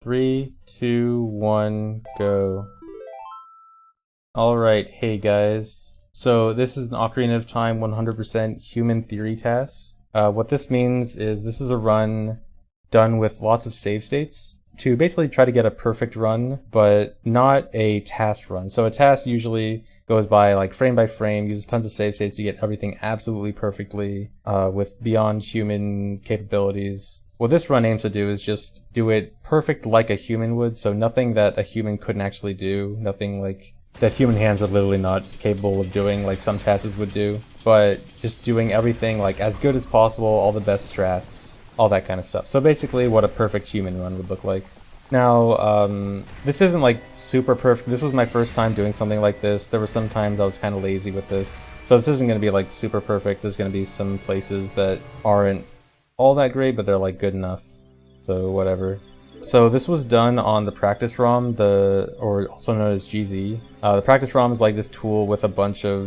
3, 2, 1, go. Alright, hey guys. So this is an Ocarina of Time 100% human theory TAS. What this means is this is a run done with lots of save states to basically try to get a perfect run, but not a TAS run. So a TAS usually goes by frame, uses tons of save states to get everything absolutely perfectly with beyond human capabilities. What this run aims to do is just do it perfect like a human would, so nothing that a human couldn't actually do, nothing like that human hands are literally not capable of doing like some TASes would do, but just doing everything like as good as possible, all the best strats, all that kind of stuff. So basically what a perfect human run would look like. Now, this isn't like super perfect. This was my first time doing something like this. There were some times I was kind of lazy with this. So this isn't going to be like super perfect. There's going to be some places that aren't all that great, but they're like good enough. So whatever. So this was done on the practice ROM, or also known as GZ. The practice ROM is like this tool with a bunch of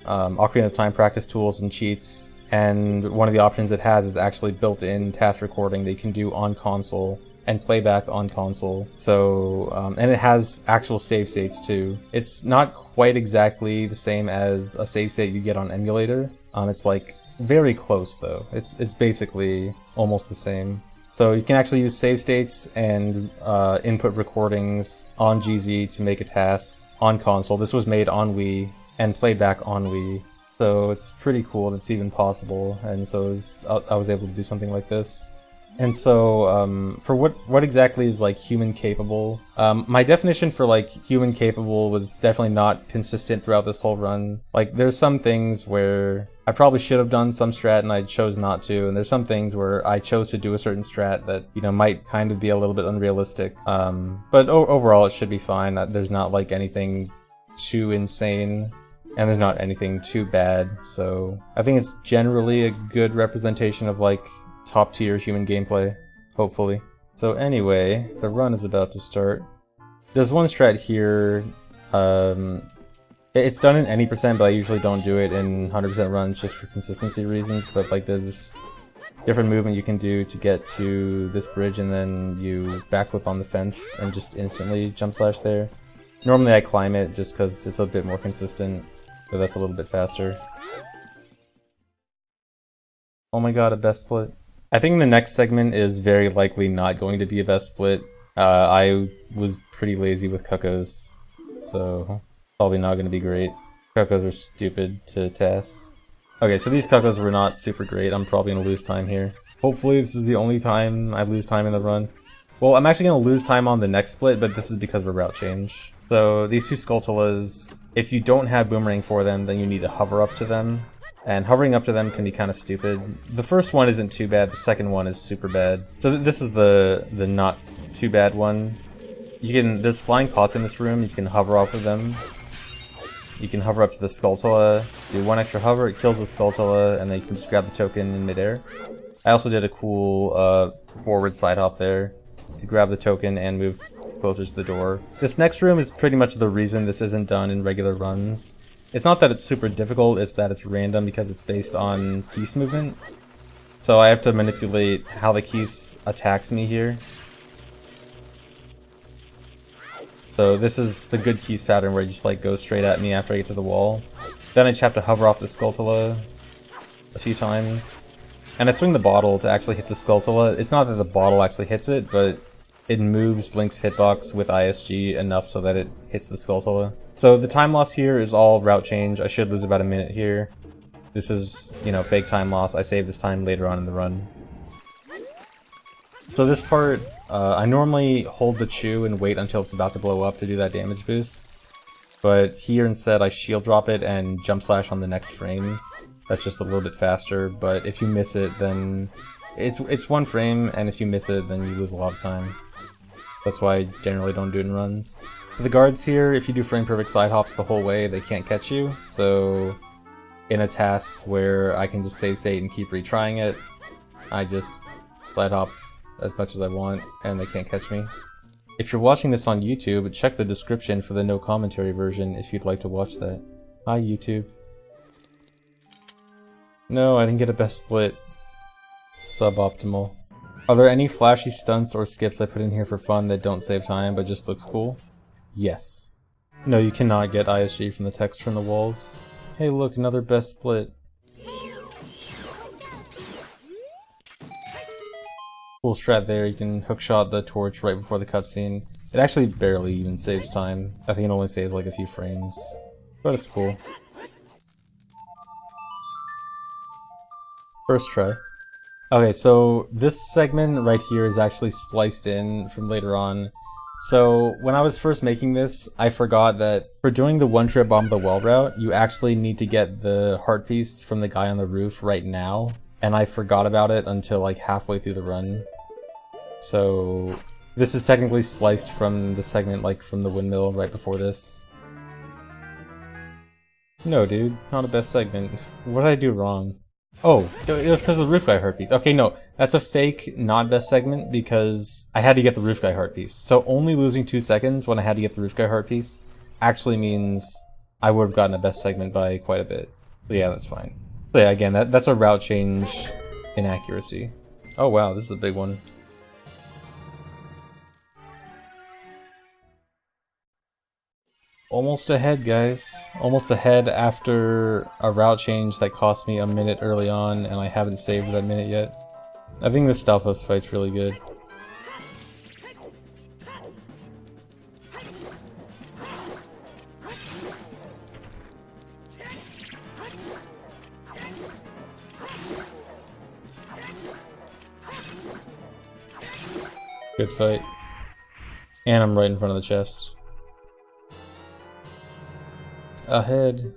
Ocarina of Time practice tools and cheats, and one of the options it has is actually built-in task recording that you can do on console and playback on console. So, and it has actual save states too. It's not quite exactly the same as a save state you get on emulator. It's like very close though. It's basically almost the same. So you can actually use save states and input recordings on GZ to make a TAS on console. This was made on Wii and played back on Wii. So it's pretty cool that it's even possible, and so I was able to do something like this. And so for what exactly is like human capable, my definition for like human capable was definitely not consistent throughout this whole run. Like there's some things where I probably should have done some strat and I chose not to, and there's some things where I chose to do a certain strat that, you know, might kind of be a little bit unrealistic. But overall it should be fine. There's not like anything too insane, and there's not anything too bad, so I think it's generally a good representation of like top tier human gameplay, hopefully. So anyway, the run is about to start. There's one strat here, it's done in any percent, but I usually don't do it in 100% runs just for consistency reasons, but like there's this different movement you can do to get to this bridge, and then you backflip on the fence and just instantly jump slash there. Normally I climb it just because it's a bit more consistent, but that's a little bit faster. Oh my god, a best split. I think the next segment is very likely not going to be a best split. I was pretty lazy with cuckoos, so probably not going to be great. Cuckoos are stupid to TAS. Okay, so these cuckoos were not super great. I'm probably going to lose time here. Hopefully this is the only time I lose time in the run. Well, I'm actually going to lose time on the next split, but this is because of a route change. So these two Skulltulas, if you don't have Boomerang for them, then you need to hover up to them. And hovering up to them can be kind of stupid. The first one isn't too bad, the second one is super bad. So this is the not too bad one. There's flying pots in this room, you can hover off of them. You can hover up to the Skulltula, do one extra hover, it kills the Skulltula, and then you can just grab the token in midair. I also did a cool forward side hop there to grab the token and move closer to the door. This next room is pretty much the reason this isn't done in regular runs. It's not that it's super difficult, it's that it's random because it's based on Keese movement. So I have to manipulate how the Keese attacks me here. So this is the good Keese pattern where it just like goes straight at me after I get to the wall. Then I just have to hover off the Skulltula a few times. And I swing the bottle to actually hit the Skulltula. It's not that the bottle actually hits it, but it moves Link's hitbox with ISG enough so that it hits the Skulltula. So the time loss here is all route change. I should lose about a minute here. This is, you know, fake time loss. I save this time later on in the run. So this part, I normally hold the chew and wait until it's about to blow up to do that damage boost. But here instead I shield drop it and jump slash on the next frame. That's just a little bit faster, but if you miss it then it's one frame, and if you miss it then you lose a lot of time. That's why I generally don't do it in runs. For the guards here, if you do frame perfect side hops the whole way, they can't catch you, so in a TAS where I can just save state and keep retrying it, I just side hop as much as I want and they can't catch me. If you're watching this on YouTube, check the description for the no commentary version if you'd like to watch that. Hi YouTube. No, I didn't get a best split. Suboptimal. Are there any flashy stunts or skips I put in here for fun that don't save time but just looks cool? Yes. No, you cannot get ISG from the text from the walls. Hey look, another best split. Cool strat there, you can hookshot the torch right before the cutscene. It actually barely even saves time. I think it only saves like a few frames. But it's cool. First try. Okay, so this segment right here is actually spliced in from later on. So when I was first making this, I forgot that for doing the one-trip bomb the well route, you actually need to get the heart piece from the guy on the roof right now. And I forgot about it until like halfway through the run. So this is technically spliced from the segment like from the windmill right before this. No dude, not a best segment. What did I do wrong? Oh, it was because of the roof guy heart piece. Okay, no, that's a fake not best segment because I had to get the roof guy heart piece. So only losing 2 seconds when I had to get the roof guy heart piece actually means I would have gotten a best segment by quite a bit. So yeah, that's fine. So yeah, again, that's a route change inaccuracy. Oh wow, this is a big one. Almost ahead, guys. Almost ahead after a route change that cost me a minute early on, and I haven't saved that minute yet. I think this Stalfos fight's really good. Good fight. And I'm right in front of the chest. Ahead.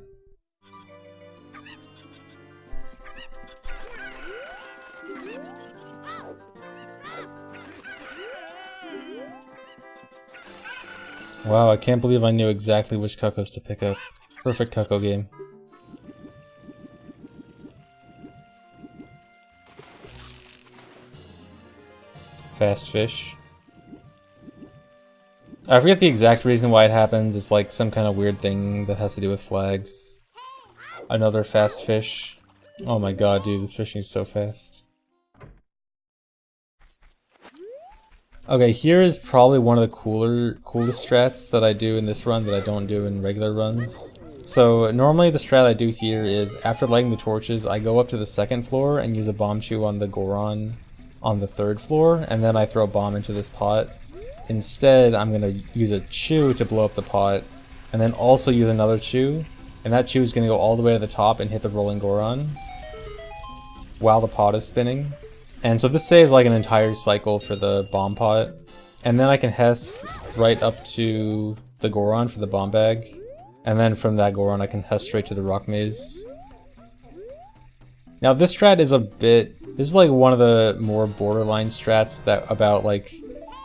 Wow, I can't believe I knew exactly which Cuckoos to pick up. Perfect Cuckoo game. Fast fish. I forget the exact reason why it happens. It's like some kind of weird thing that has to do with flags. Another fast fish. Oh my god, dude, this fishing is so fast. Okay, here is probably one of the coolest strats that I do in this run that I don't do in regular runs. So normally the strat I do here is after lighting the torches, I go up to the 2nd floor and use a bomb chew on the Goron on the 3rd floor, and then I throw a bomb into this pot. Instead, I'm going to use a chew to blow up the pot, and then also use another chew, and that chew is going to go all the way to the top and hit the rolling Goron while the pot is spinning. And so this saves like an entire cycle for the bomb pot, and then I can Hess right up to the Goron for the bomb bag, and then from that Goron I can Hess straight to the rock maze. Now this strat is this is like one of the more borderline strats that about like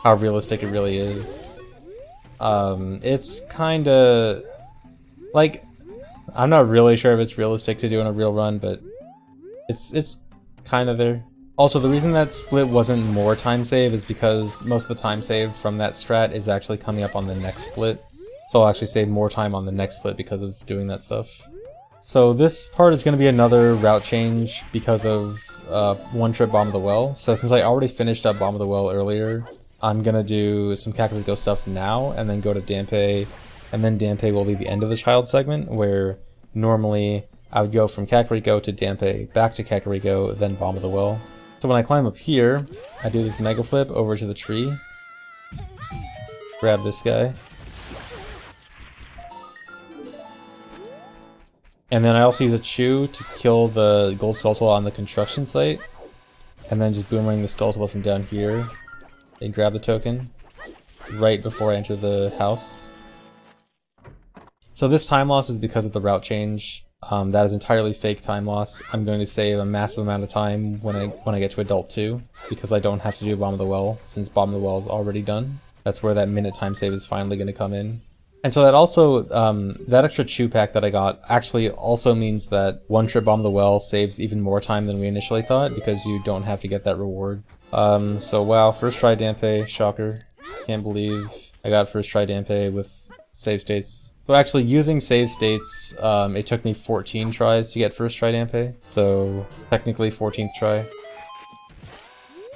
how realistic it really is. It's kinda like, I'm not really sure if it's realistic to do in a real run, but it's kinda there. Also, the reason that split wasn't more time save is because most of the time save from that strat is actually coming up on the next split. So I'll actually save more time on the next split because of doing that stuff. So this part is going to be another route change because of one trip Bomb of the Well. So since I already finished up Bomb of the Well earlier, I'm going to do some Kakariko stuff now and then go to Dampe, and then Dampe will be the end of the child segment, where normally I would go from Kakariko to Dampe, back to Kakariko, then Bomb of the Well. So when I climb up here, I do this mega flip over to the tree, grab this guy, and then I also use a chew to kill the gold skulltula on the construction site, and then just boomerang the skulltula from down here, and grab the token right before I enter the house. So this time loss is because of the route change. That is entirely fake time loss. I'm going to save a massive amount of time when I get to Adult 2, because I don't have to do Bomb of the Well, since Bomb of the Well is already done. That's where that minute time save is finally going to come in. And so that also, that extra chew pack that I got actually also means that one trip Bomb of the Well saves even more time than we initially thought, because you don't have to get that reward. So wow, first try Dampe, shocker. Can't believe I got first try Dampe with save states. So actually, using save states, it took me 14 tries to get first try Dampe, so technically 14th try.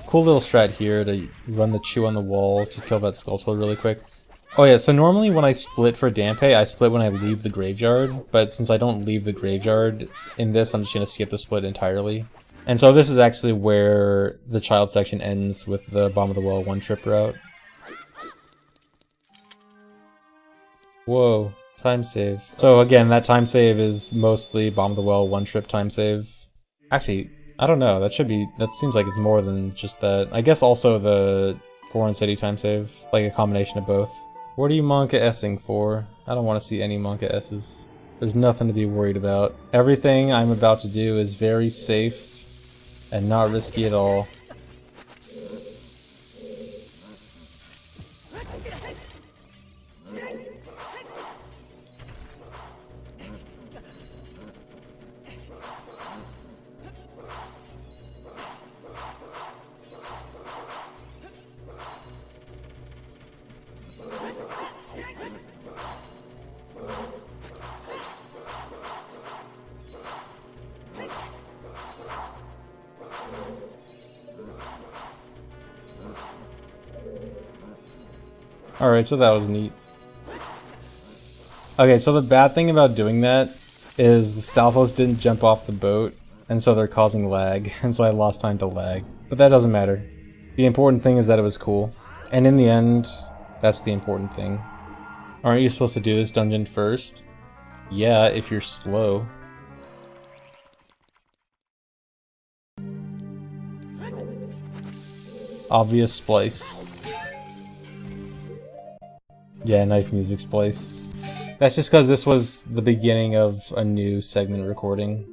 Cool little strat here to run the chew on the wall to kill that skull sword really quick. Oh yeah, so normally when I split for Dampe, I split when I leave the graveyard, but since I don't leave the graveyard in this, I'm just going to skip the split entirely. And so this is actually where the child section ends with the Bomb of the Well one-trip route. Whoa, time save. So again, that time save is mostly Bomb of the Well one-trip time save. Actually, I don't know, that seems like it's more than just that. I guess also the Foreign City time save, like a combination of both. What are you Monka S-ing for? I don't want to see any Monka S's. There's nothing to be worried about. Everything I'm about to do is very safe and not risky at all. Alright, so that was neat. Okay, so the bad thing about doing that is the Stalfos didn't jump off the boat, and so they're causing lag, and so I lost time to lag. But that doesn't matter. The important thing is that it was cool. And in the end, that's the important thing. Aren't you supposed to do this dungeon first? Yeah, if you're slow. Obvious splice. Yeah, nice music splice. That's just because this was the beginning of a new segment recording.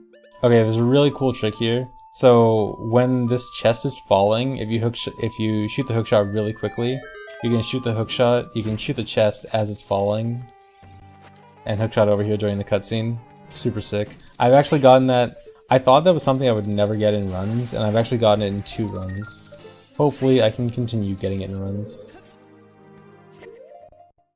Okay, there's a really cool trick here. So when this chest is falling, if you shoot the hookshot really quickly, you can shoot the hookshot. You can shoot the chest as it's falling, and hookshot over here during the cutscene. Super sick. I've actually gotten that. I thought that was something I would never get in runs, and I've actually gotten it in 2 runs. Hopefully, I can continue getting it in runs.